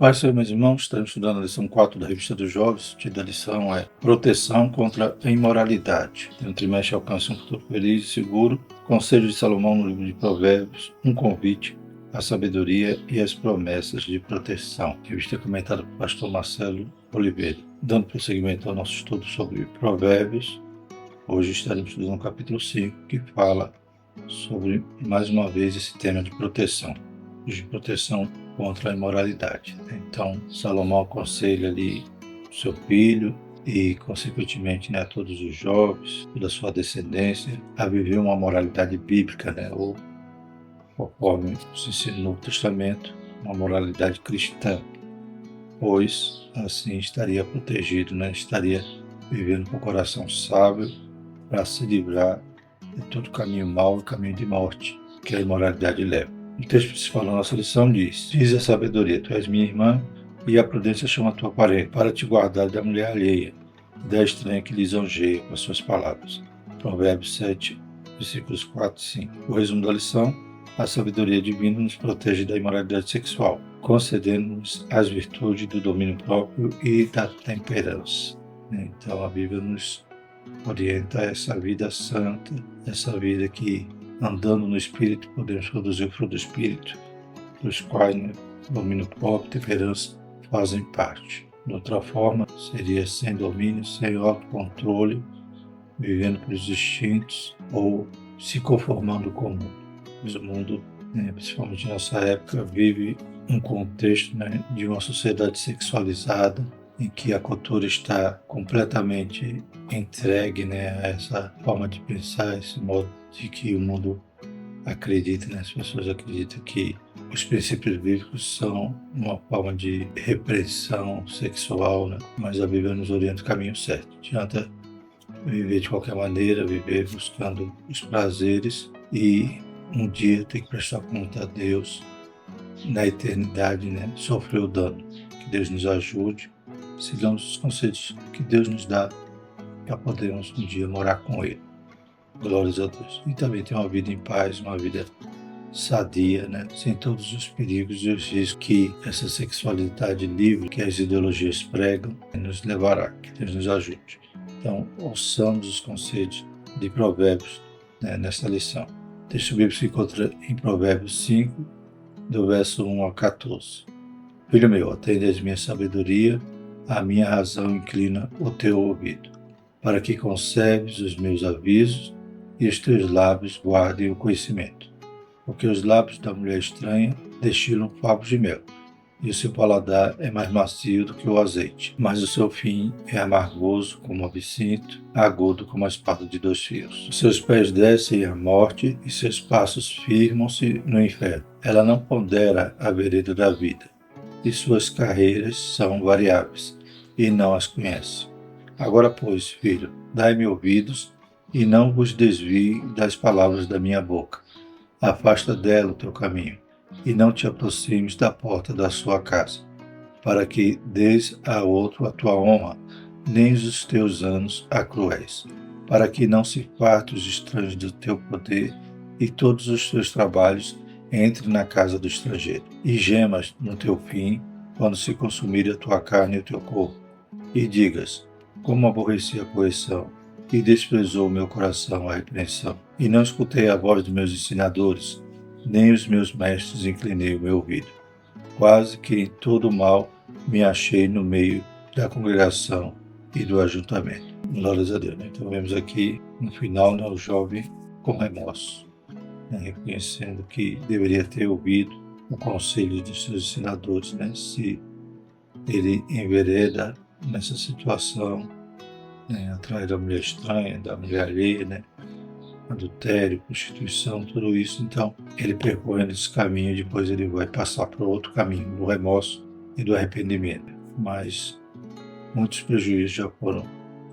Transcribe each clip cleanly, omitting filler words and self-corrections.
Paz, Senhor, meus irmãos, estamos estudando a lição 4 da Revista dos Jovens. O título da lição é Proteção contra a Imoralidade. Um trimestre alcança um futuro feliz e seguro. Conselho de Salomão no livro de Provérbios, um convite à sabedoria e às promessas de proteção. Revista comentada por pastor Marcelo Oliveira. Dando prosseguimento ao nosso estudo sobre Provérbios, hoje estaremos estudando o capítulo 5, que fala sobre, mais uma vez, esse tema de proteção contra a imoralidade. Então, Salomão aconselha ali o seu filho e, consequentemente, a todos os jovens, toda a sua descendência, a viver uma moralidade bíblica, ou conforme se ensina no Novo Testamento, uma moralidade cristã, pois assim estaria protegido, estaria vivendo com o coração sábio para se livrar de todo caminho mau e caminho de morte que a imoralidade leva. O texto principal da nossa lição diz: Diz a sabedoria, tu és minha irmã, e a prudência chama a tua parente, para te guardar da mulher alheia, e da estranha que lisonjeia com as suas palavras. Provérbios 7, versículos 4 e 5. O resumo da lição: a sabedoria divina nos protege da imoralidade sexual, concedendo-nos as virtudes do domínio próprio e da temperança. Então a Bíblia nos orienta a essa vida santa, essa vida que, andando no Espírito, podemos produzir o fruto do Espírito, dos quais domínio próprio e temperança fazem parte. De outra forma, seria sem domínio, sem autocontrole, vivendo pelos instintos ou se conformando com o mundo. Mas o mundo, principalmente na nossa época, vive um contexto de uma sociedade sexualizada, em que a cultura está completamente entregue a essa forma de pensar, esse modo de que o mundo acredita, as pessoas acreditam que os princípios bíblicos são uma forma de repressão sexual, mas a Bíblia nos orienta o caminho certo. Não adianta viver de qualquer maneira, viver buscando os prazeres e um dia ter que prestar conta a Deus na eternidade, sofrer o dano. Que Deus nos ajude, sigamos os conselhos que Deus nos dá para podermos um dia morar com Ele. Glórias a Deus. E também ter uma vida em paz, uma vida sadia, sem todos os perigos e os riscos que essa sexualidade livre, que as ideologias pregam, nos levará. Que Deus nos ajude. Então, ouçamos os conselhos de Provérbios nesta lição. O texto bíblico se encontra em Provérbios 5, do verso 1 ao 14. Filho meu, atende a minha sabedoria, a minha razão inclina o teu ouvido, para que conserves os meus avisos e os teus lábios guardem o conhecimento. Porque os lábios da mulher estranha destilam favos de mel, e o seu paladar é mais macio do que o azeite, mas o seu fim é amargoso como o absinto, agudo como a espada de 2 fios. Os seus pés descem à morte e seus passos firmam-se no inferno. Ela não pondera a vereda da vida, e suas carreiras são variáveis, e não as conhece. Agora, pois, filho, dai-me ouvidos, e não vos desvie das palavras da minha boca. Afasta dela o teu caminho, e não te aproximes da porta da sua casa, para que des a outro a tua honra, nem os teus anos a cruéis, para que não se fartem os estranhos do teu poder, e todos os teus trabalhos entrem na casa do estrangeiro, e gemas no teu fim, quando se consumir a tua carne e o teu corpo, e digas: como aborreci a correção, e desprezou o meu coração a repreensão, e não escutei a voz dos meus ensinadores, nem os meus mestres inclinei o meu ouvido. Quase que em todo o mal me achei no meio da congregação e do ajuntamento. Glórias a Deus. Então vemos aqui no final o jovem com remorso, reconhecendo que deveria ter ouvido o conselho dos seus ensinadores, se ele envereda nessa situação, atrás da mulher estranha, da mulher alheia, adultério, prostituição, tudo isso. Então, ele percorrendo esse caminho, depois ele vai passar para outro caminho, do remorso e do arrependimento. Mas muitos prejuízos já foram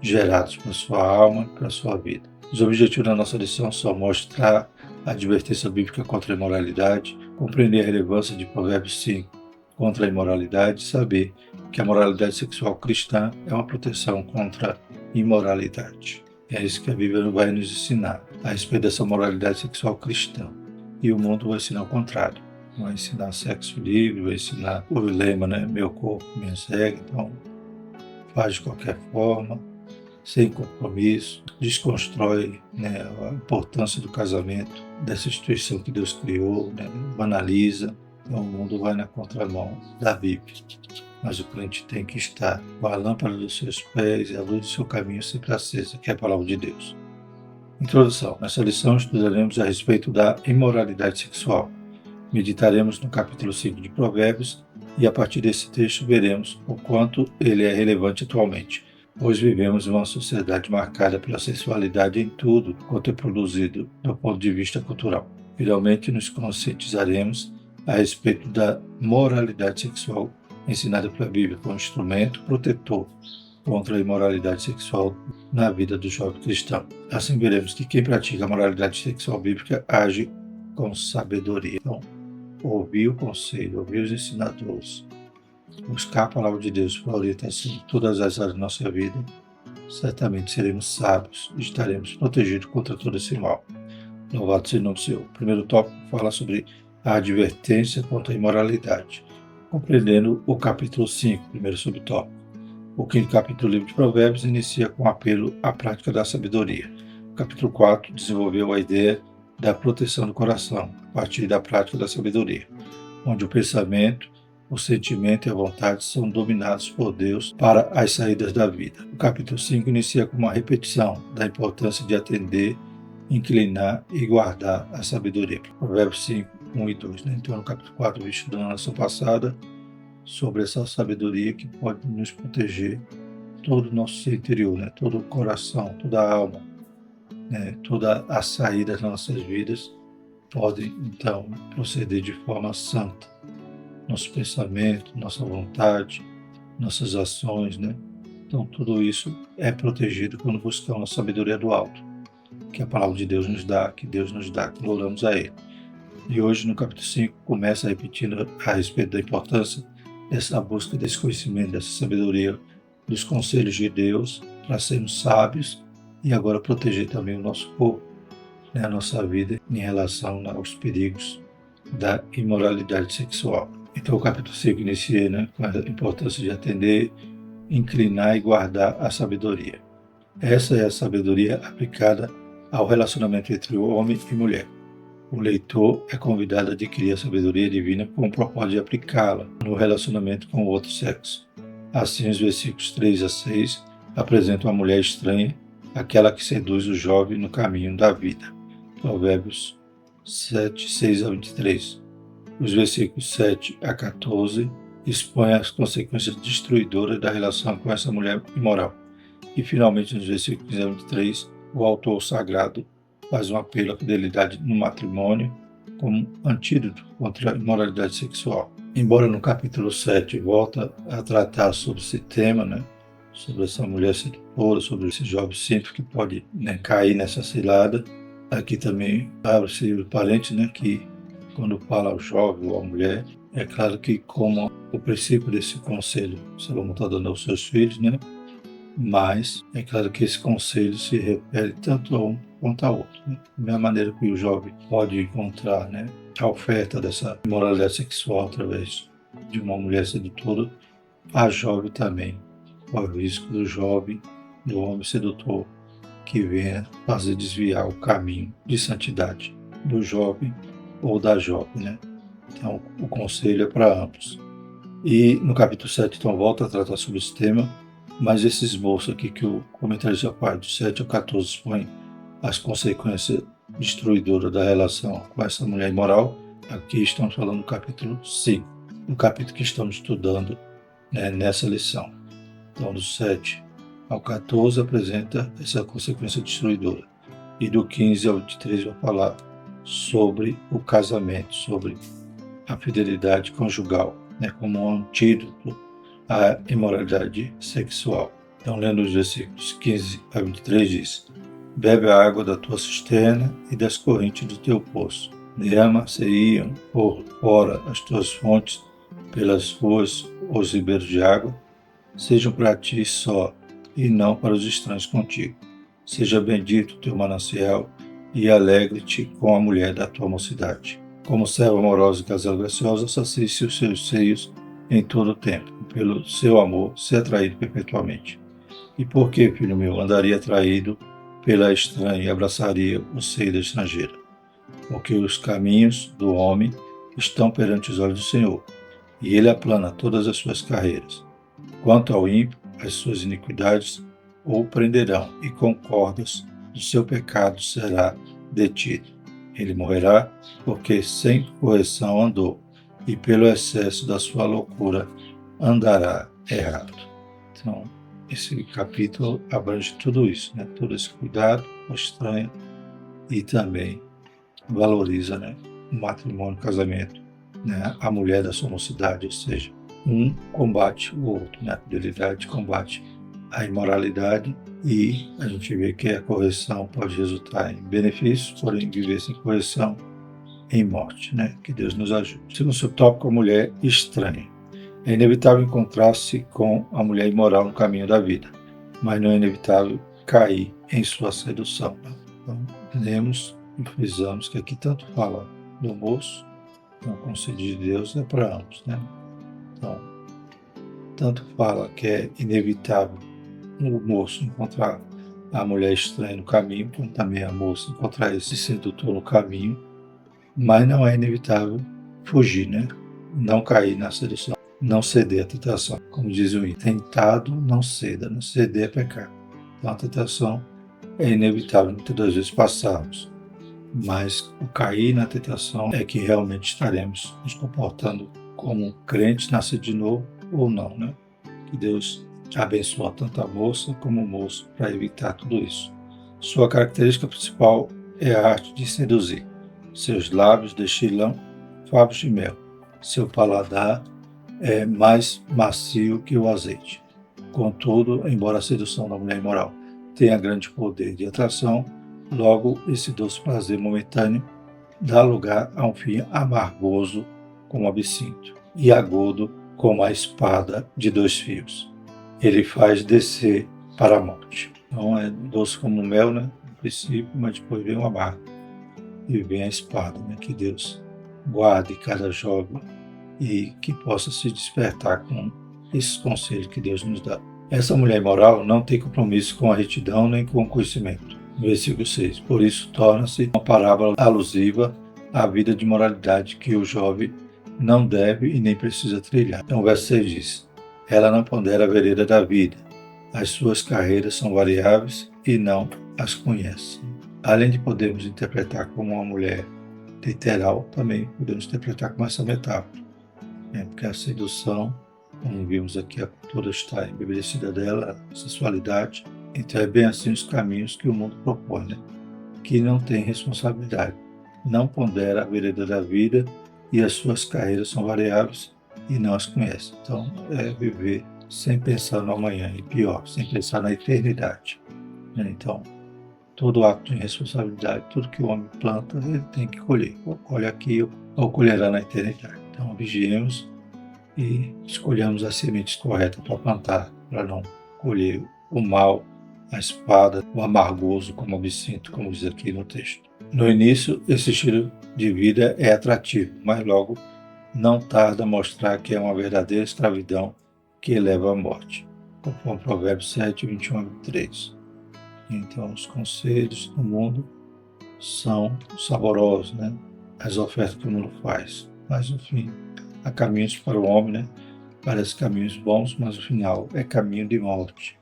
gerados para a sua alma e para a sua vida. Os objetivos da nossa lição são mostrar a advertência bíblica contra a imoralidade, compreender a relevância de Provérbios 5 contra a imoralidade e saber que a moralidade sexual cristã é uma proteção contra a imoralidade. É isso que a Bíblia vai nos ensinar, a respeito dessa moralidade sexual cristã. E o mundo vai ensinar o contrário. vai ensinar sexo livre, vai ensinar o lema, né? Meu corpo, minhas regras. Então, faz de qualquer forma, sem compromisso, desconstrói, né, a importância do casamento, dessa instituição que Deus criou, né? Banaliza. Então, o mundo vai na contramão da Bíblia. Mas o crente tem que estar com a lâmpada dos seus pés e a luz do seu caminho sempre acesa, que é a palavra de Deus. Introdução. Nessa lição estudaremos a respeito da imoralidade sexual. Meditaremos no capítulo 5 de Provérbios e a partir desse texto veremos o quanto ele é relevante atualmente, pois vivemos em uma sociedade marcada pela sexualidade em tudo quanto é produzido do ponto de vista cultural. Finalmente nos conscientizaremos a respeito da moralidade sexual ensinada pela Bíblia como instrumento protetor contra a imoralidade sexual na vida do jovem cristão. Assim veremos que quem pratica a moralidade sexual bíblica age com sabedoria. Então, ouvir o conselho, ouvir os ensinadores, buscar a palavra de Deus para a orientação de todas as áreas da nossa vida, certamente seremos sábios e estaremos protegidos contra todo esse mal. Louvado seja o nome do Senhor. O primeiro tópico fala sobre a advertência contra a imoralidade, compreendendo o capítulo 5, primeiro subtópico. O quinto capítulo do livro de Provérbios inicia com um apelo à prática da sabedoria. O capítulo 4 desenvolveu a ideia da proteção do coração, a partir da prática da sabedoria, onde o pensamento, o sentimento e a vontade são dominados por Deus para as saídas da vida. O capítulo 5 inicia com uma repetição da importância de atender, inclinar e guardar a sabedoria. Provérbios 5, 1 e 2. Então, no capítulo 4, visto da lição passada, sobre essa sabedoria que pode nos proteger todo o nosso ser interior, né? Todo o coração, toda a alma, né? Toda a saída das nossas vidas pode, então, proceder de forma santa. Nosso pensamento, nossa vontade, nossas ações, né? Então, tudo isso é protegido quando buscamos a sabedoria do alto, que a palavra de Deus nos dá, que Deus nos dá, que louvamos a Ele. E hoje, no capítulo 5, começa repetindo a respeito da importância dessa busca desse conhecimento, dessa sabedoria, dos conselhos de Deus, para sermos sábios e agora proteger também o nosso corpo, né, a nossa vida, em relação aos perigos da imoralidade sexual. Então o capítulo 5 inicia, né, com a importância de atender, inclinar e guardar a sabedoria. Essa é a sabedoria aplicada ao relacionamento entre o homem e mulher. O leitor é convidado a adquirir a sabedoria divina com o propósito de aplicá-la no relacionamento com o outro sexo. Assim, os versículos 3 a 6 apresentam a mulher estranha, aquela que seduz o jovem no caminho da vida. Provérbios 7, 6 a 23. Os versículos 7 a 14 expõem as consequências destruidoras da relação com essa mulher imoral. E, finalmente, nos versículos 15 a 23, o autor sagrado faz um apelo à fidelidade no matrimônio como antídoto contra a imoralidade sexual. Embora no capítulo 7 volta a tratar sobre esse tema, né, sobre essa mulher sedutora, sobre esse jovem simples que pode, né, cair nessa cilada, aqui também abre-se o parênteses, né, que quando fala ao jovem ou à mulher, é claro que como o princípio desse conselho Salomão está dando aos seus filhos, né, mas é claro que esse conselho se refere tanto a um quanto a outro. Né? Da mesma maneira que o jovem pode encontrar, né, a oferta dessa imoralidade sexual através de uma mulher sedutora, a jovem também corre o risco do jovem, do homem sedutor, que venha fazer desviar o caminho de santidade do jovem ou da jovem. Né? Então, o conselho é para ambos. E no capítulo 7, então, volta a tratar sobre esse tema, mas esse esboço aqui que o comentarista faz, do 7 ao 14, expõe as consequências destruidoras da relação com essa mulher imoral. Aqui estamos falando do capítulo 5, no capítulo que estamos estudando, né, nessa lição. Então, do 7 ao 14 apresenta essa consequência destruidora. E do 15 ao 23 vai falar sobre o casamento, sobre a fidelidade conjugal, né, como um antídoto à imoralidade sexual. Então, lendo os versículos 15 a 23, diz: bebe a água da tua cisterna e das correntes do teu poço. Derrama-se-iam por fora as tuas fontes, pelas ruas os ribeiros de água. Sejam para ti só, e não para os estranhos contigo. Seja bendito o teu manancial, e alegre-te com a mulher da tua mocidade. Como servo amoroso e gazela graciosa, sacie os seus seios em todo o tempo, pelo seu amor, ser atraído perpetuamente. E por que, filho meu, andaria atraído pela estranha e abraçaria o seio da estrangeira? Porque os caminhos do homem estão perante os olhos do Senhor, e ele aplana todas as suas carreiras. Quanto ao ímpio, as suas iniquidades o prenderão, e com cordas do seu pecado será detido. Ele morrerá, porque sem correção andou, e pelo excesso da sua loucura andará errado. Então, esse capítulo abrange tudo isso, né? Todo esse cuidado com o estranho e também valoriza, né, o matrimônio, o casamento, né, a mulher da sua mocidade, ou seja, um combate o outro, né? A fidelidade combate a imoralidade e a gente vê que a correção pode resultar em benefícios, porém viver sem correção em morte, né? Que Deus nos ajude. Segundo subtópico, a mulher estranha. É inevitável encontrar-se com a mulher imoral no caminho da vida, mas não é inevitável cair em sua sedução. Então, lemos e frisamos que aqui tanto fala do moço, então, o conselho de Deus é para ambos, né? Então, tanto fala que é inevitável o moço encontrar a mulher estranha no caminho, como também a moça encontrar esse sedutor no caminho, mas não é inevitável fugir, né? Não cair na sedução, não ceder à tentação. Como diz o hino, tentado não ceda, não ceder é pecado. Então a tentação é inevitável muitas das vezes passarmos, mas o cair na tentação é que realmente estaremos nos comportando como crentes nascidos de novo ou não, né? Que Deus abençoe tanto a moça como o moço para evitar tudo isso. Sua característica principal é a arte de seduzir. Seus lábios destilam favos de mel. Seu paladar é mais macio que o azeite. Contudo, embora a sedução da mulher imoral tenha grande poder de atração, logo esse doce prazer momentâneo dá lugar a um fim amargoso como absinto e agudo como a espada de 2 fios. Ele faz descer para a morte. Então é doce como mel, né? No princípio, mas depois vem o amargo e vem a espada, né? Que Deus guarde cada jovem e que possa se despertar com esses conselhos que Deus nos dá. Essa mulher imoral não tem compromisso com a retidão nem com o conhecimento. Versículo 6. Por isso torna-se uma parábola alusiva à vida de moralidade que o jovem não deve e nem precisa trilhar. Então o verso 6 diz: ela não pondera a vereda da vida, as suas carreiras são variáveis e não as conhece. Além de podermos interpretar como uma mulher literal, também podemos interpretar como essa metáfora, né? Porque a sedução, como vimos aqui, a cultura está embebedecida dela, a sensualidade. Então é bem assim os caminhos que o mundo propõe, né? Que não tem responsabilidade, não pondera a vereda da vida e as suas carreiras são variáveis e não as conhece. Então é viver sem pensar no amanhã e pior, sem pensar na eternidade, né? Então todo ato de responsabilidade, tudo que o homem planta, ele tem que colher. Ou colhe aqui ou colherá na eternidade. Então vigiemos e escolhamos as sementes corretas para plantar, para não colher o mal, a espada, o amargoso como absinto, como diz aqui no texto. No início, esse estilo de vida é atrativo, mas logo não tarda a mostrar que é uma verdadeira escravidão que leva à morte, conforme Provérbios 7, 21 a 23. Então, os conselhos do mundo são saborosos, né? As ofertas que o mundo faz. Mas, no fim, há caminhos para o homem, né? Parece caminhos bons, mas o final é caminho de morte.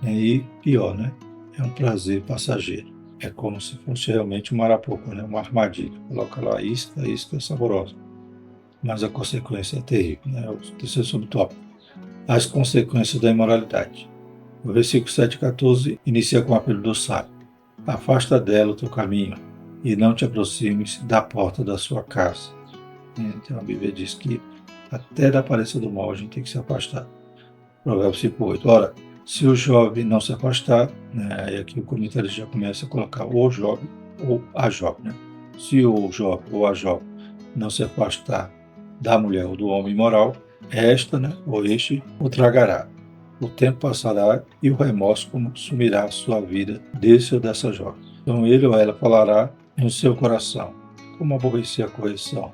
E pior, né? É um prazer passageiro. É como se fosse realmente uma arapuca, né? Uma armadilha. Coloca lá a isca é saborosa. Mas a consequência é terrível, né? O terceiro subtópico. As consequências da imoralidade. O versículo 7 e 14 inicia com o apelo do sábio. Afasta dela o teu caminho e não te aproximes da porta da sua casa. Então a Bíblia diz que até da aparência do mal a gente tem que se afastar. Provérbios 5:8. Ora, se o jovem não se afastar, né, e aqui o comentário já começa a colocar o jovem ou a jovem, né? Se o jovem ou a jovem não se afastar da mulher ou do homem imoral, esta, né, ou este, o tragará. O tempo passará e o remorso consumirá a sua vida desse ou dessa jovem. Então ele ou ela falará no seu coração: como aborrecer a correção.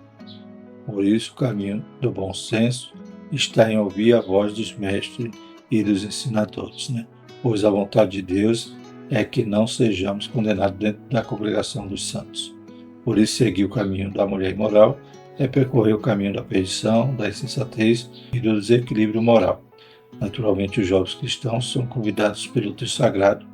Por isso, o caminho do bom senso está em ouvir a voz dos mestres e dos ensinadores, né? Pois a vontade de Deus é que não sejamos condenados dentro da congregação dos santos. Por isso, seguir o caminho da mulher imoral é percorrer o caminho da perdição, da insensatez e do desequilíbrio moral. Naturalmente, os jovens cristãos são convidados pelo texto sagrado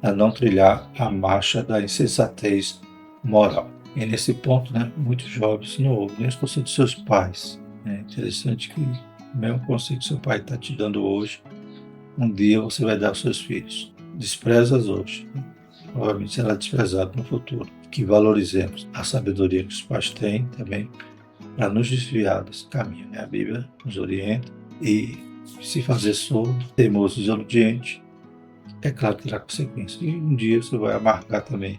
a não trilhar a marcha da insensatez moral. E nesse ponto, né, muitos jovens não ouvem nem os conselhos de seus pais. É interessante que o mesmo conselho que seu pai está te dando hoje, um dia você vai dar aos seus filhos. Desprezas hoje, né? Provavelmente será desprezado no futuro. Que valorizemos a sabedoria que os pais têm também para nos desviar desse caminho, né? A Bíblia nos orienta e se fazer surdo, teimoso e desobediente, é claro que terá consequências. E um dia você vai amargar também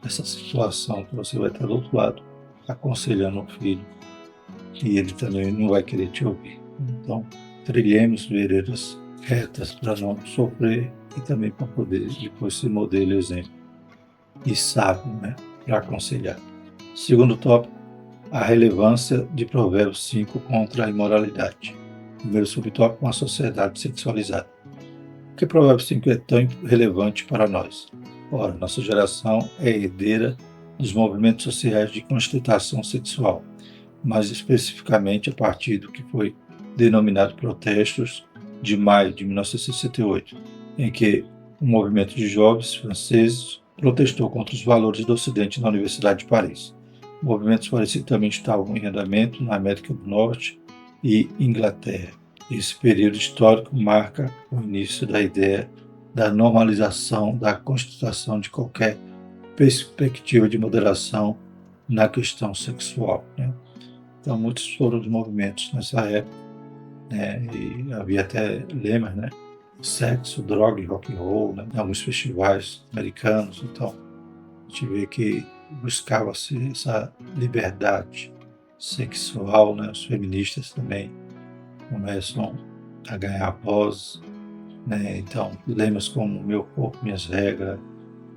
essa situação que você vai estar do outro lado, aconselhando o filho, e ele também não vai querer te ouvir. Então, trilhemos veredas retas para não sofrer e também para poder depois ser modelo e exemplo e sábio, né, para aconselhar. Segundo tópico, a relevância de Provérbios 5 contra a imoralidade. Primeiro subtópico, uma sociedade sexualizada. Por que Provérbios 5 é tão relevante para nós? Ora, nossa geração é herdeira dos movimentos sociais de constatação sexual, mais especificamente a partir do que foi denominado protestos de maio de 1968, em que um movimento de jovens franceses protestou contra os valores do Ocidente na Universidade de Paris. Movimentos parecidos também estavam em andamento na América do Norte e Inglaterra. Esse período histórico marca o início da ideia da normalização da constatação de qualquer perspectiva de moderação na questão sexual, né? Então, muitos foram os movimentos nessa época, né? E havia até lemas, né? Sexo, droga e rock and roll, né? Em alguns festivais americanos. Então, a gente vê que buscava-se essa liberdade sexual, né? Os feministas também começam a ganhar voz, né? Então, lemas como meu corpo, minhas regras,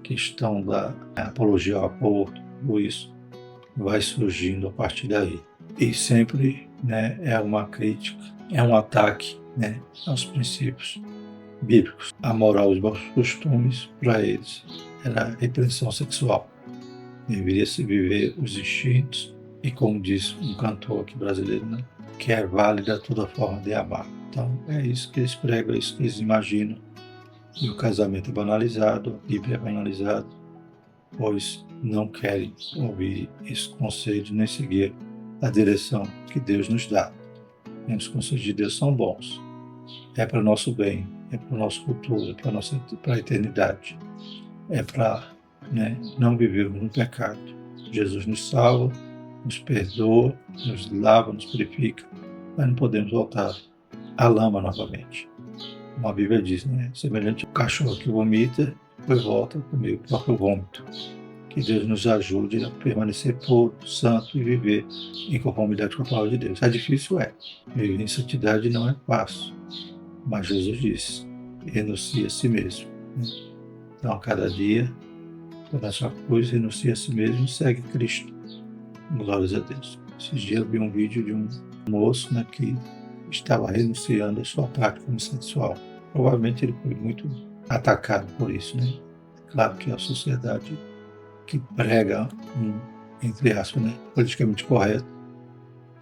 questão da apologia ao aborto, tudo isso vai surgindo a partir daí. E sempre, né, é uma crítica, é um ataque, né, aos princípios bíblicos. A moral e os bons costumes, para eles, era a repressão sexual. Deveria se viver os instintos e, como diz um cantor aqui brasileiro, né, que é válida toda forma de amar. Então, é isso que eles pregam, é isso que eles imaginam. E o casamento é banalizado, a Bíblia é banalizada, pois não querem ouvir esse conselho nem seguir a direção que Deus nos dá. E os conselhos de Deus são bons. É para o nosso bem, é para o nosso futuro, é para a eternidade. É para, né, não vivermos no pecado. Jesus nos salva, nos perdoa, nos lava, nos purifica, mas não podemos voltar à lama novamente. Como a Bíblia diz, né? Semelhante ao cachorro que vomita, depois volta a comer o próprio vômito. Que Deus nos ajude a permanecer puro, santo e viver em conformidade com a palavra de Deus. É difícil, é. Viver em santidade não é fácil. Mas Jesus disse, renuncie a si mesmo. Então, a cada dia, toda a sua cruz, renuncie a si mesmo e segue Cristo. Glórias a Deus. Esses dias eu vi um vídeo de um moço, né, que estava renunciando à sua prática homossexual. Provavelmente ele foi muito atacado por isso, né? Claro que a sociedade que prega entre aspas, né, politicamente correto,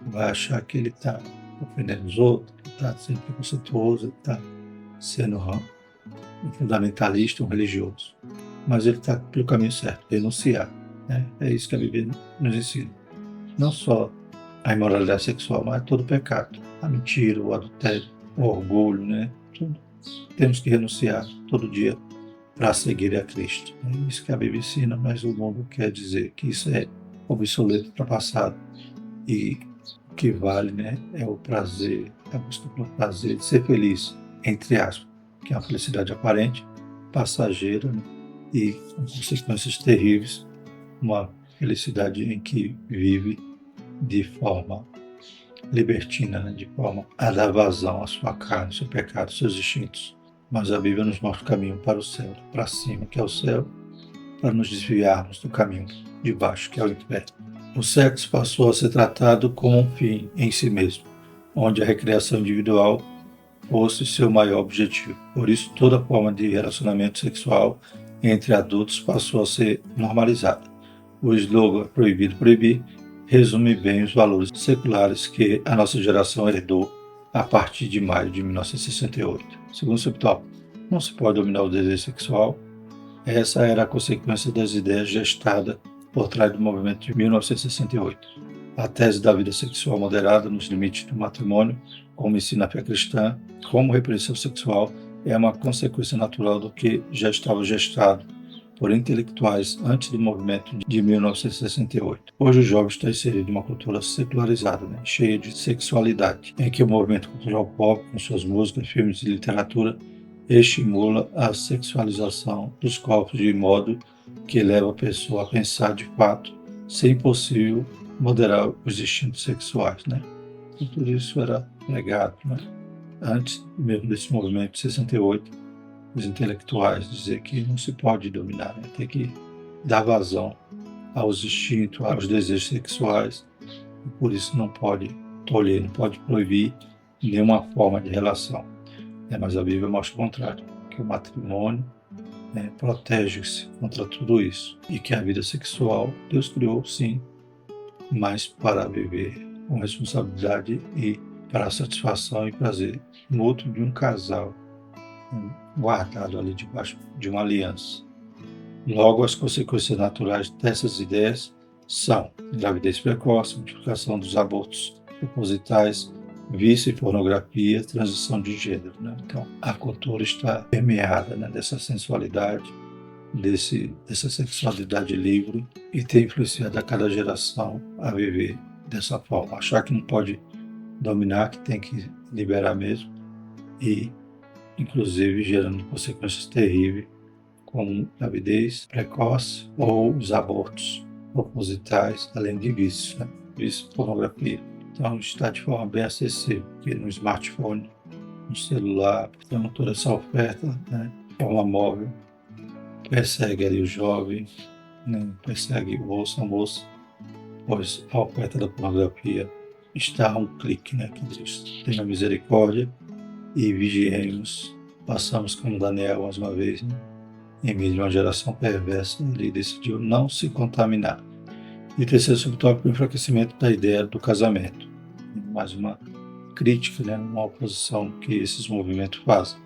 vai achar que ele está ofendendo os outros, que está sendo preconceituoso, que está sendo um fundamentalista, um religioso. Mas ele está pelo caminho certo, renunciar, né? É isso que a Bíblia nos ensina. Não só a imoralidade sexual, mas todo pecado. A mentira, o adultério, o orgulho, né? Tudo. Temos que renunciar todo dia para seguir a Cristo. É isso que a Bíblia ensina, mas o mundo quer dizer que isso é obsoleto, ultrapassado. E o que vale, né, é o prazer, a busca pelo prazer de ser feliz, entre aspas, que é uma felicidade aparente, passageira, né, e com consequências terríveis, uma felicidade em que vive de forma libertina, né, de forma a dar vazão à sua carne, ao seu pecado, aos seus instintos. Mas a Bíblia nos mostra o caminho para o céu, para cima, que é o céu, para nos desviarmos do caminho de baixo, que é o inferno. O sexo passou a ser tratado como um fim em si mesmo, onde a recreação individual fosse seu maior objetivo. Por isso, toda forma de relacionamento sexual entre adultos passou a ser normalizada. O slogan "Proibido Proibir" resume bem os valores seculares que a nossa geração herdou a partir de maio de 1968. Segundo o subtópico, não se pode dominar o desejo sexual. Essa era a consequência das ideias gestadas por trás do movimento de 1968. A tese da vida sexual moderada nos limites do matrimônio, como ensina a fé cristã, como repressão sexual, é uma consequência natural do que já estava gestado por intelectuais antes do movimento de 1968. Hoje o jovem está inserido em uma cultura secularizada, cheia de sexualidade, em que o movimento cultural pop, com suas músicas, filmes e literatura, estimula a sexualização dos corpos de modo que leva a pessoa a pensar de fato ser impossível moderar os instintos sexuais. E tudo isso era pregado. Antes mesmo desse movimento de 68, os intelectuais dizer que não se pode dominar, tem que dar vazão aos instintos, aos desejos sexuais, e por isso não pode tolher, não pode proibir nenhuma forma de relação. Mas a Bíblia mostra o contrário, que o matrimônio protege-se contra tudo isso, e que a vida sexual Deus criou sim, mas para viver com responsabilidade e para a satisfação e prazer mútuo de um casal, guardado ali debaixo de uma aliança. Logo, as consequências naturais dessas ideias são gravidez precoce, multiplicação dos abortos propositais, vício e pornografia, transição de gênero. Então, a cultura está permeada dessa sensualidade, dessa sexualidade livre, e tem influenciado a cada geração a viver dessa forma. Achar que não pode dominar, que tem que liberar mesmo, e inclusive gerando consequências terríveis, como gravidez precoce ou os abortos propositais, além de vício, vício e pornografia. Então está de forma bem acessível, porque no smartphone, no celular, então toda essa oferta, de forma móvel, persegue ali o jovem, persegue o moço, a moça, pois a oferta da pornografia está a um clique, que Deus tenha misericórdia e vigiemos. Passamos como Daniel mais uma vez, em meio de uma geração perversa, ele decidiu não se contaminar. E terceiro subtópico, o enfraquecimento da ideia do casamento. Mais uma crítica, uma oposição que esses movimentos fazem.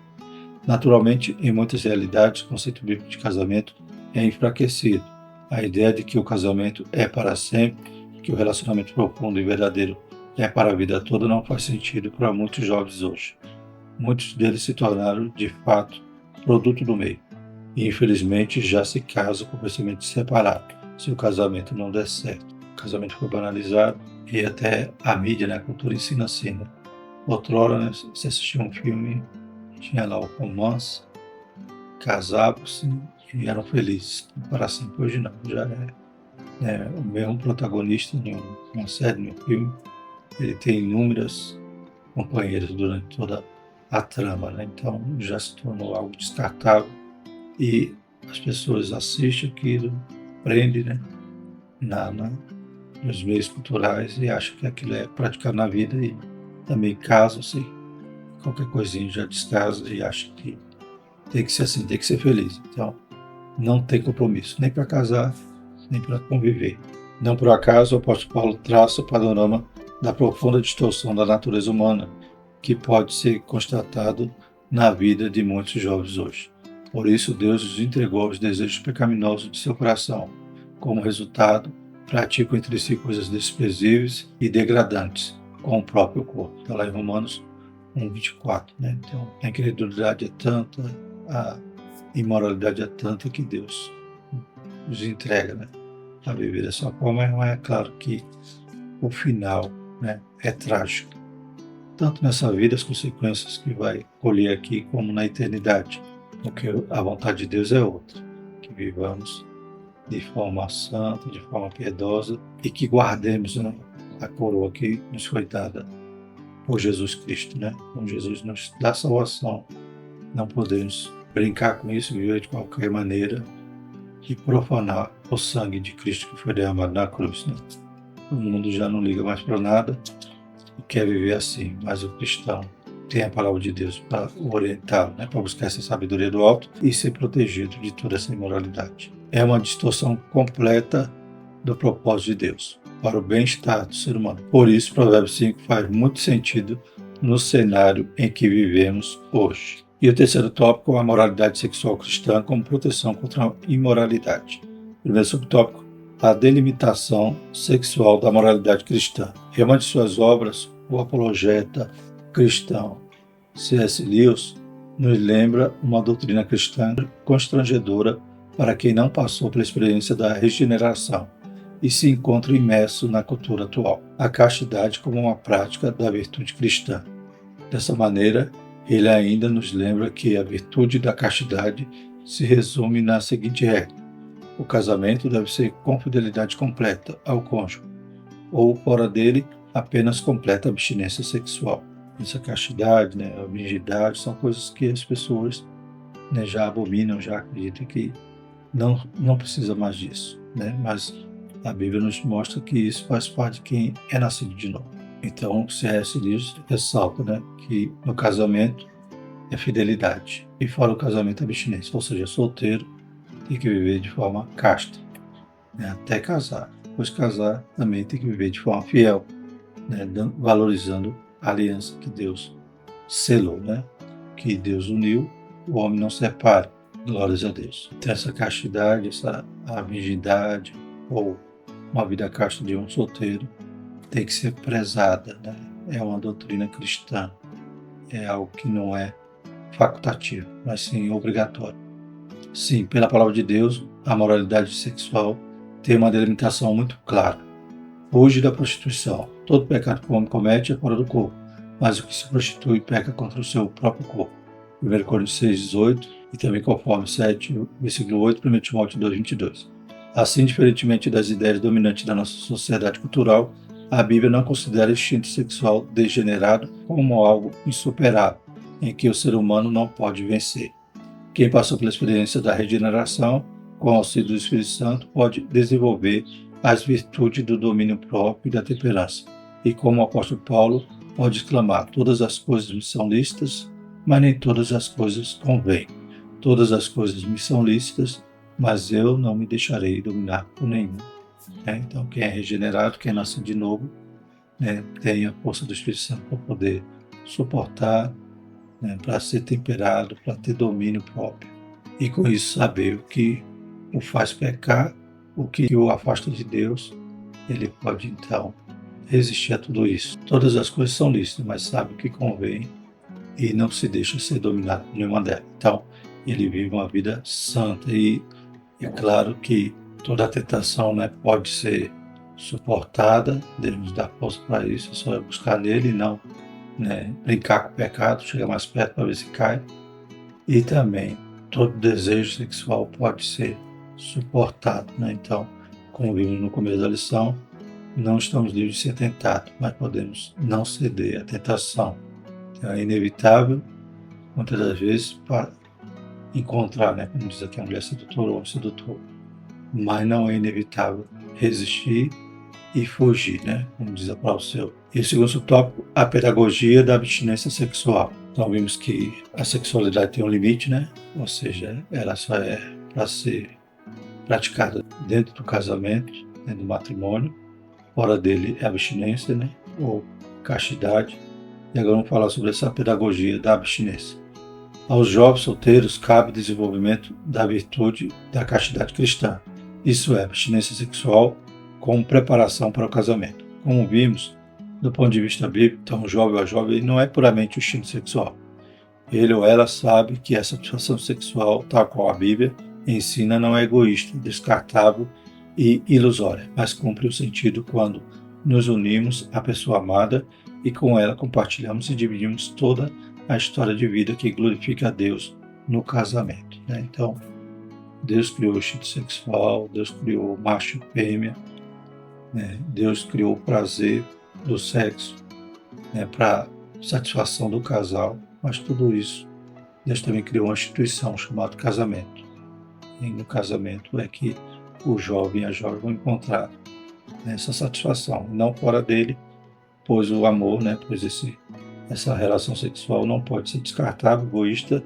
Naturalmente, em muitas realidades, o conceito bíblico de casamento é enfraquecido. A ideia de que o casamento é para sempre, que o relacionamento profundo e verdadeiro é para a vida toda, não faz sentido para muitos jovens hoje. Muitos deles se tornaram, de fato, produto do meio. E, infelizmente, já se casam com o pensamento de separar, se o casamento não der certo. O casamento foi banalizado e até a mídia, a cultura ensina assim. Outrora, se assistia um filme, tinha lá o romance, casavam-se e eram felizes. Para sempre, hoje não. Já é o mesmo protagonista de uma série, de um filme, ele tem inúmeras companheiras durante toda a trama. Então já se tornou algo descartável e as pessoas assistem aquilo, aprendem nos meios culturais e acham que aquilo é praticado na vida, e também casam-se, qualquer coisinha já descasa e acham que tem que ser assim, tem que ser feliz. Então não tem compromisso, nem para casar, nem para conviver. Não por acaso o apóstolo Paulo traça o panorama da profunda distorção da natureza humana, que pode ser constatado na vida de muitos jovens hoje. Por isso, Deus os entregou aos desejos pecaminosos de seu coração. Como resultado, praticam entre si coisas desprezíveis e degradantes com o próprio corpo. Está lá em Romanos 1:24. Então, a incredulidade é tanta, a imoralidade é tanta que Deus os entrega a viver dessa forma. Mas é claro que o final é trágico, tanto nessa vida, as consequências que vai colher aqui, como na eternidade, porque a vontade de Deus é outra, que vivamos de forma santa, de forma piedosa, e que guardemos a coroa que nos foi dada por Jesus Cristo. Então Jesus nos dá salvação, não podemos brincar com isso, viver de qualquer maneira e profanar o sangue de Cristo que foi derramado na cruz. O mundo já não liga mais para nada e quer viver assim, mas o cristão tem a palavra de Deus para orientá-lo, né, para buscar essa sabedoria do alto e ser protegido de toda essa imoralidade. É uma distorção completa do propósito de Deus para o bem-estar do ser humano. Por isso, Provérbios 5 faz muito sentido no cenário em que vivemos hoje. E o terceiro tópico é a moralidade sexual cristã como proteção contra a imoralidade. Primeiro subtópico, a delimitação sexual da moralidade cristã. Em uma de suas obras, o apologeta cristão C.S. Lewis nos lembra uma doutrina cristã constrangedora para quem não passou pela experiência da regeneração e se encontra imerso na cultura atual. A castidade como uma prática da virtude cristã. Dessa maneira, ele ainda nos lembra que a virtude da castidade se resume na seguinte regra: o casamento deve ser com fidelidade completa ao cônjuge, ou fora dele, apenas completa abstinência sexual. Essa castidade, a virgindade, são coisas que as pessoas já abominam, já acreditam que não precisa mais disso. Mas a Bíblia nos mostra que isso faz parte de quem é nascido de novo. Então, o C.S. Lewis ressalta que no casamento é fidelidade e fora o casamento é abstinência, ou seja, solteiro tem que viver de forma casta, até casar. Depois de casar, também tem que viver de forma fiel, valorizando a aliança que Deus selou, que Deus uniu, o homem não separa. Glórias a Deus. Então, essa castidade, a virgindade, ou uma vida casta de um solteiro, tem que ser prezada. É uma doutrina cristã. É algo que não é facultativo, mas sim obrigatório. Sim, pela palavra de Deus, a moralidade sexual tem uma delimitação muito clara. Foge da prostituição. Todo pecado que o homem comete é fora do corpo, mas o que se prostitui peca contra o seu próprio corpo. 1 Coríntios 6,18 e também conforme 7, versículo 8, 1 Timóteo 2,22. Assim, diferentemente das ideias dominantes da nossa sociedade cultural, a Bíblia não considera o instinto sexual degenerado como algo insuperável, em que o ser humano não pode vencer. Quem passou pela experiência da regeneração, com o auxílio do Espírito Santo, pode desenvolver as virtudes do domínio próprio e da temperança. E como o apóstolo Paulo, pode exclamar: todas as coisas me são lícitas, mas nem todas as coisas convêm. Todas as coisas me são lícitas, mas eu não me deixarei dominar por nenhum. Então, quem é regenerado, quem nasce de novo, tem a força do Espírito Santo para poder suportar, para ser temperado, para ter domínio próprio. E com isso saber o que o faz pecar, o que o afasta de Deus, ele pode então resistir a tudo isso. Todas as coisas são lícitas, mas sabe o que convém e não se deixa ser dominado por nenhuma delas. Então, ele vive uma vida santa e é claro que toda a tentação pode ser suportada, Deus nos dá força para isso, é só buscar nele e não brincar com o pecado, chegar mais perto para ver se cai. E também todo desejo sexual pode ser suportado. Então, como vimos no começo da lição, não estamos livres de ser tentados, mas podemos não ceder à tentação. Então, é inevitável, muitas das vezes, para encontrar, como diz aqui a mulher sedutora ou homem sedutor, mas não é inevitável resistir e fugir, como diz a palavra do Senhor. E o segundo tópico, a pedagogia da abstinência sexual. Então vimos que a sexualidade tem um limite, ou seja, ela só é para ser praticada dentro do casamento, dentro do matrimônio. Fora dele é abstinência, ou castidade. E agora vamos falar sobre essa pedagogia da abstinência. Aos jovens solteiros cabe o desenvolvimento da virtude da castidade cristã. Isso é, abstinência sexual como preparação para o casamento. Como vimos, do ponto de vista bíblico, então, o jovem ou a jovem não é puramente o instinto sexual. Ele ou ela sabe que a satisfação sexual, tal qual a Bíblia ensina, não é egoísta, descartável e ilusória, mas cumpre o sentido quando nos unimos à pessoa amada e com ela compartilhamos e dividimos toda a história de vida que glorifica a Deus no casamento. Então, Deus criou o instinto sexual, Deus criou o macho e fêmea, Deus criou o prazer do sexo para satisfação do casal, mas tudo isso, Deus também criou uma instituição chamada casamento. E no casamento é que o jovem e a jovem vão encontrar nessa satisfação, não fora dele, pois o amor, né, pois essa relação sexual não pode ser descartável, egoísta,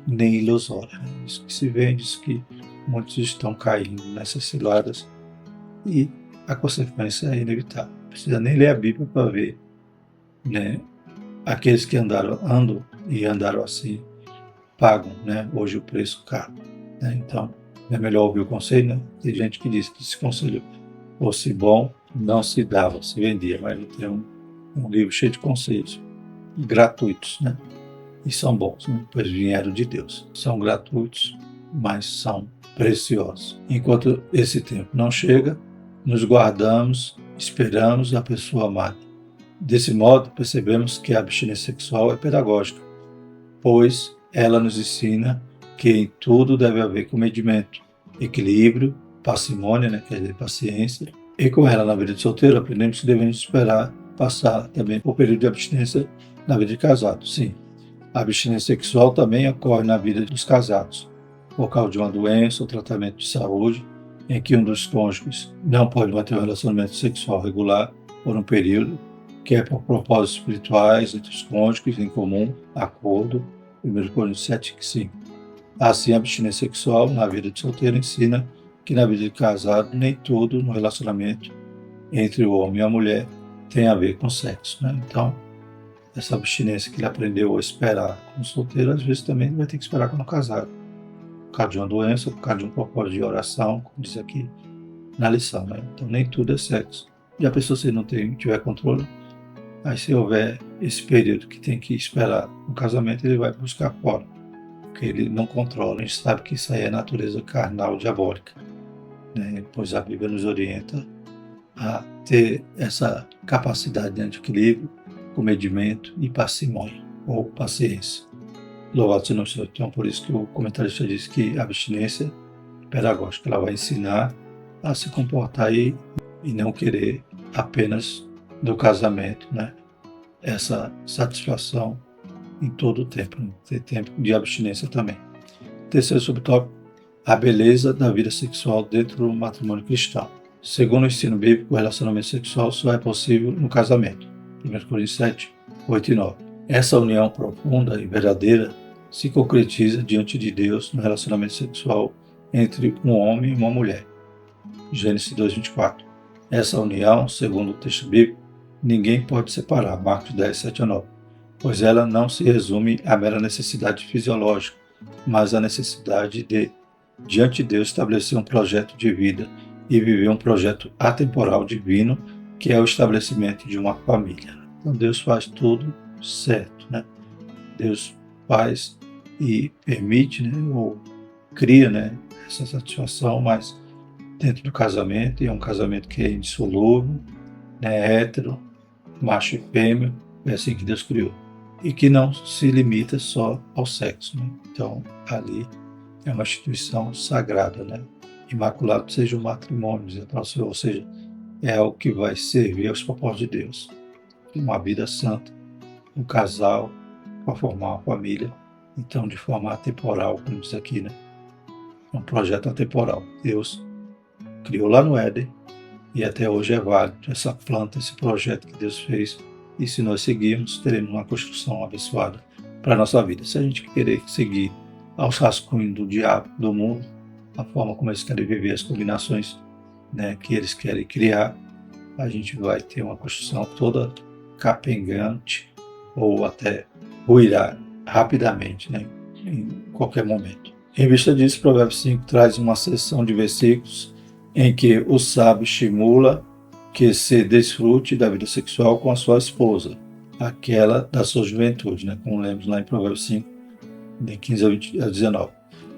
nem ilusória. Isso que se vê, isso que muitos estão caindo nessas ciladas e a consequência é inevitável. Não precisa nem ler a Bíblia para ver, né? Aqueles que andaram assim, pagam, né, hoje o preço caro. Né? Então, é melhor ouvir o conselho, né? Tem gente que diz que esse conselho fosse bom, não se dava, se vendia, mas ele tem um livro cheio de conselhos gratuitos, né? E são bons, né? Pois vieram de Deus. São gratuitos, mas são preciosos. Enquanto esse tempo não chega, nos guardamos, esperamos a pessoa amada. Desse modo, percebemos que a abstinência sexual é pedagógica, pois ela nos ensina que em tudo deve haver comedimento, equilíbrio, parcimônia, né, quer dizer, paciência, e com ela na vida de solteiro aprendemos que devemos esperar passar também por período de abstinência na vida de casado. Sim, a abstinência sexual também ocorre na vida dos casados, por causa de uma doença ou tratamento de saúde, em que um dos cônjuges não pode manter um relacionamento sexual regular por um período, que é por propósitos espirituais entre os cônjuges em comum acordo, 1 Coríntios 7:5. Assim, a abstinência sexual na vida de solteiro ensina que na vida de casado nem tudo no relacionamento entre o homem e a mulher tem a ver com sexo, né? Então, essa abstinência que ele aprendeu a esperar como solteiro, às vezes também vai ter que esperar como casado, por causa de uma doença, por causa de um propósito de oração, como diz aqui na lição, né? Então, nem tudo é sexo. E a pessoa, se não tiver controle, aí se houver esse período que tem que esperar no casamento, ele vai buscar fora, porque ele não controla. A gente sabe que isso aí é natureza carnal diabólica, né? Pois a Bíblia nos orienta a ter essa capacidade de equilíbrio, comedimento e parcimônia, ou paciência. Louvado seja o Senhor. Então, por isso que o comentarista diz que a abstinência pedagógica, ela vai ensinar a se comportar aí e não querer apenas do casamento, né? Essa satisfação em todo o tempo, né? Ter tempo de abstinência também. Terceiro subtópico, a beleza da vida sexual dentro do matrimônio cristão. Segundo o ensino bíblico, o relacionamento sexual só é possível no casamento. 1 Coríntios 7, 8 e 9. Essa união profunda e verdadeira se concretiza diante de Deus no relacionamento sexual entre um homem e uma mulher. Gênesis 2:24. Essa união, segundo o texto bíblico, ninguém pode separar. Marcos 10, 7 a 9. Pois ela não se resume à mera necessidade fisiológica, mas à necessidade de, diante de Deus, estabelecer um projeto de vida e viver um projeto atemporal divino, que é o estabelecimento de uma família. Então Deus faz tudo certo, né? Deus faz e permite, né, ou cria, né, essa satisfação, mas dentro do casamento, e é um casamento que é indissolúvel, né, hétero, macho e fêmea, é assim que Deus criou. E que não se limita só ao sexo, né? Então, ali é uma instituição sagrada, né? Imaculado seja o matrimônio, ou seja, é algo que vai servir aos propósitos de Deus. Uma vida santa, um casal, para formar uma família, então de forma atemporal, como diz aqui, né? Um projeto atemporal. Deus criou lá no Éden e até hoje é válido essa planta, esse projeto que Deus fez, e se nós seguirmos, teremos uma construção abençoada para a nossa vida. Se a gente querer seguir aos rascunhos do diabo, do mundo, a forma como eles querem viver, as combinações, né, que eles querem criar, a gente vai ter uma construção toda capengante ou até ruirá rapidamente, né, em qualquer momento. Em vista disso, Provérbios 5 traz uma seção de versículos em que o sábio estimula que se desfrute da vida sexual com a sua esposa, aquela da sua juventude, né, como lemos lá em Provérbios 5, de 15 a 19.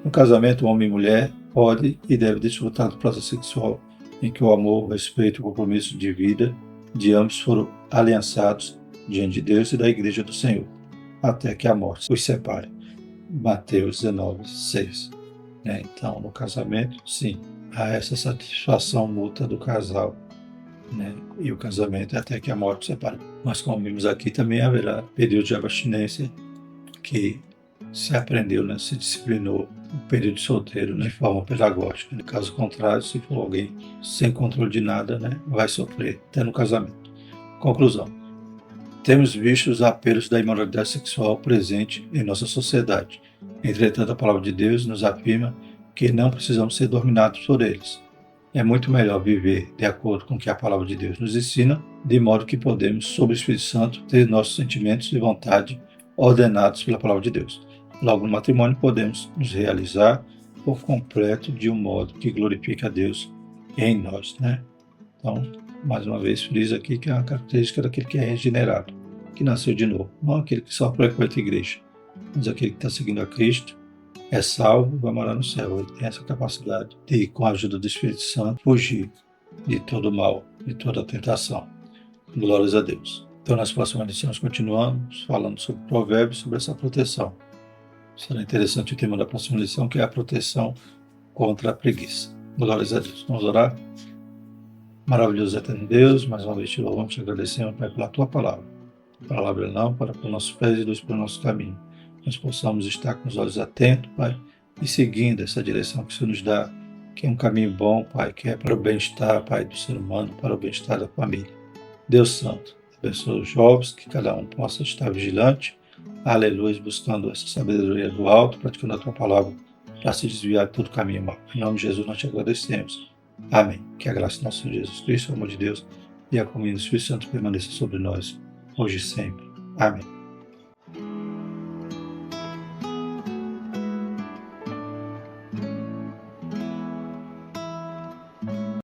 No casamento, homem e mulher pode e deve desfrutar do prazer sexual, em que o amor, o respeito e o compromisso de vida de ambos foram aliançados diante de Deus e da Igreja do Senhor, até que a morte os separe. Mateus 19, 6. Então, no casamento, sim, há essa satisfação mútua do casal, né? E o casamento é até que a morte os separe. Mas, como vimos aqui, também haverá período de abstinência que se aprendeu, né? Se disciplinou o período solteiro, né, de forma pedagógica. No caso contrário, se for alguém sem controle de nada, né, vai sofrer até no casamento. Conclusão. Temos visto os apelos da imoralidade sexual presente em nossa sociedade. Entretanto, a palavra de Deus nos afirma que não precisamos ser dominados por eles. É muito melhor viver de acordo com o que a palavra de Deus nos ensina, de modo que podemos, sob o Espírito Santo, ter nossos sentimentos e vontade ordenados pela palavra de Deus. Logo, no matrimônio, podemos nos realizar por completo de um modo que glorifique a Deus em nós, né? Então, mais uma vez, friso aqui que é uma característica daquele que é regenerado, que nasceu de novo. Não aquele que só frequenta a igreja, mas aquele que está seguindo a Cristo, é salvo e vai morar no céu. Ele tem essa capacidade de, com a ajuda do Espírito Santo, fugir de todo mal, de toda tentação. Glórias a Deus. Então, nas próximas lições, continuamos falando sobre provérbios, sobre essa proteção. Será interessante o tema da próxima lição, que é a proteção contra a preguiça. Glórias a Deus. Vamos orar? Maravilhoso eterno Deus, mais uma vez te louvamos, te agradecemos, Pai, pela tua palavra. Palavra não para os nossos pés e luz para o nosso caminho. Nós possamos estar com os olhos atentos, Pai, e seguindo essa direção que o Senhor nos dá, que é um caminho bom, Pai, que é para o bem-estar, Pai, do ser humano, para o bem-estar da família. Deus Santo, abençoa os jovens, que cada um possa estar vigilante, aleluia, buscando essa sabedoria do alto, praticando a tua palavra, para se desviar de todo caminho mal. Em nome de Jesus nós te agradecemos. Amém. Que a graça do nosso Senhor Jesus Cristo, o amor de Deus e a comunhão do Espírito Santo permaneça sobre nós, hoje e sempre. Amém.